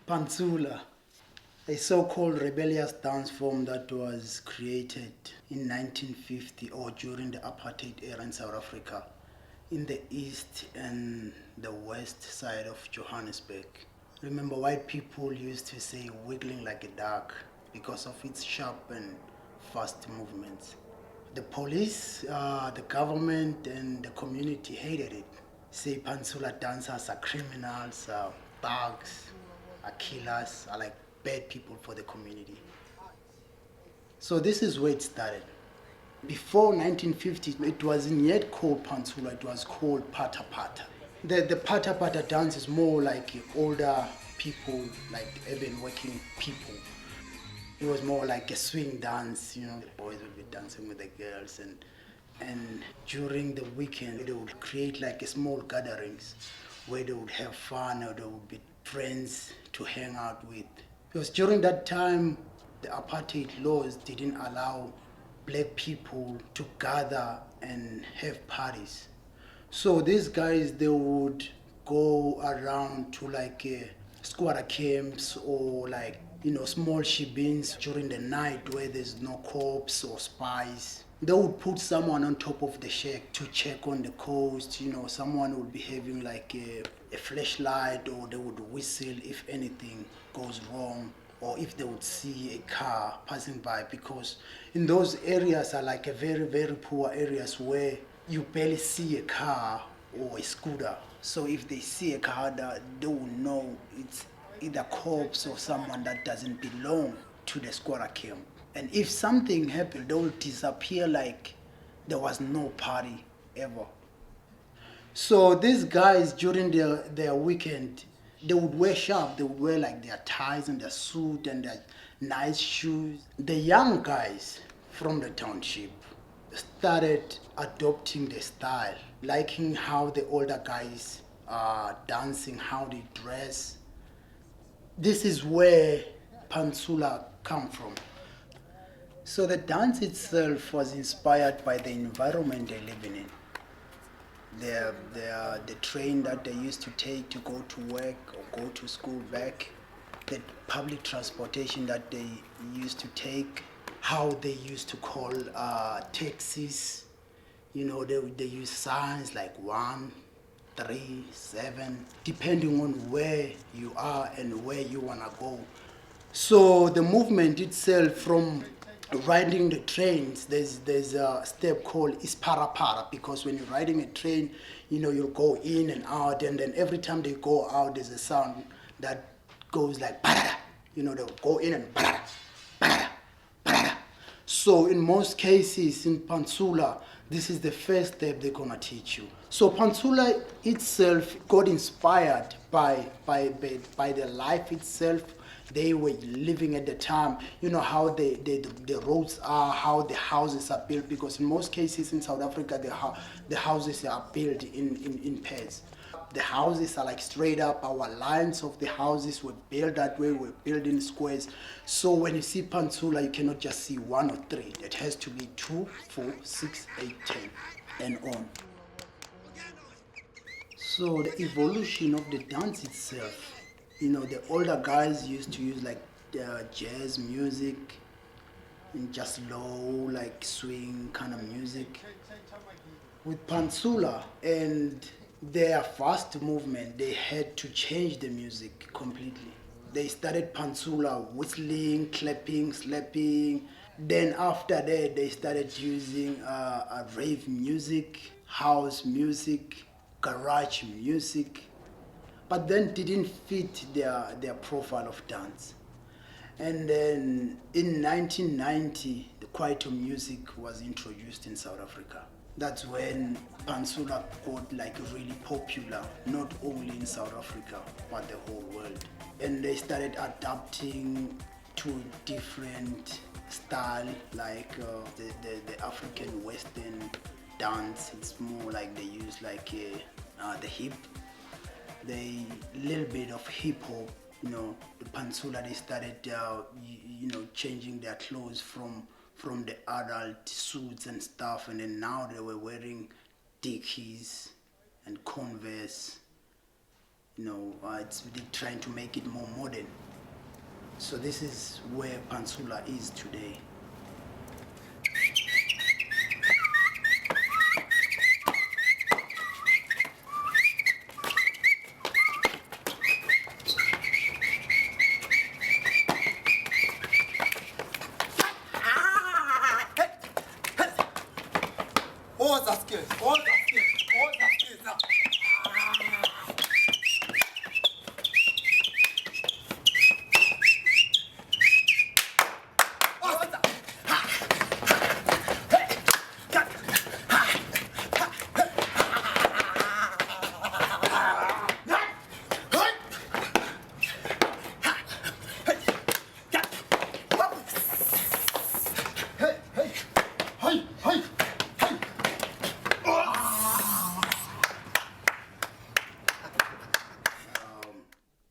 Pantsula, a so-called rebellious dance form that was created in 1950 or during the apartheid era in South Africa, in the east and the west side of Johannesburg. Remember, white people used to say wiggling like a duck because of its sharp and fast movements. The police, the government and the community hated it. Say Pantsula dancers are criminals, thugs, are killers, are like bad people for the community. So this is where it started. Before 1950, it wasn't yet called Pantsula, it was called Pata Pata. The Pata Pata dance is more like older people, like urban working people. It was more like a swing dance, you know, the boys would be dancing with the girls and during the weekend they would create like a small gatherings where they would have fun or there would be friends to hang out with. Because during that time, the apartheid laws didn't allow black people to gather and have parties. So these guys, they would go around to like squatter camps or like, you know, small shebeens during the night where there's no cops or spies. They would put someone on top of the shack to check on the coast. You know, someone would be having like a flashlight, or they would whistle if anything goes wrong, or if they would see a car passing by, because in those areas are like a very, very poor areas where you barely see a car or a scooter. So if they see a car, they will know it's either cops or someone that doesn't belong to the squatter camp. And if something happened, they will disappear like there was no party ever. So these guys, during their weekend, they would wear sharp. They would wear like their ties and their suit and their nice shoes. The young guys from the township started adopting the style, liking how the older guys are dancing, how they dress. This is where Pantsula come from. So the dance itself was inspired by the environment they're living in. The train that they used to take to go to work or go to school back, the public transportation that they used to take, how they used to call taxis. You know, they use signs like 1, 3, 7, depending on where you are and where you want to go. So the movement itself, from riding the trains, there's a step called isparapara, because when you're riding a train, you know, you'll go in and out, and then every time they go out, there's a sound that goes like parada. You know, they'll go in and parada, parada, parada. So in most cases in Pantsula, this is the first step they're gonna teach you. So Pantsula itself got inspired by the life itself they were living at the time. You know how the roads are, how the houses are built, because in most cases in South Africa the houses are built in pairs. The houses are like straight up. Our lines of the houses were built that way, were built in squares. So when you see Pantsula, you cannot just see 1 or 3. It has to be 2, 4, 6, 8, 10 and on. So the evolution of the dance itself, you know, the older guys used to use like jazz music and just low, like swing kind of music. With Pantsula and their fast movement, they had to change the music completely. They started Pantsula whistling, clapping, slapping. Then after that, they started using rave music, house music, garage music, but then didn't fit their profile of dance. And then in 1990, the Kwaito music was introduced in South Africa. That's when Pantsula got like really popular, not only in South Africa, but the whole world. And they started adapting to different style, like the African Western dance. It's more like they use like the hip, they little bit of hip hop. The Pantsula, they started changing their clothes from the adult suits and stuff, and then now they were wearing Dickies and Converse. It's really trying to make it more modern. So this is where Pantsula is today.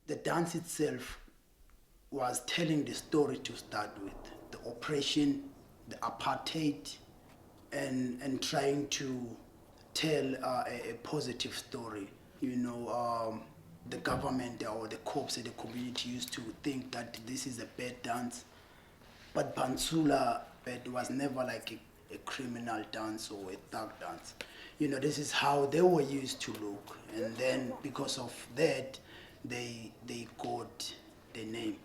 The dance itself was telling the story to start with, the oppression, the apartheid, and trying to tell a positive story. The government or the cops and the community used to think that this is a bad dance, but Pantsula, it was never like a criminal dance or a thug dance. This is how they were used to look, and then because of that, they got the name.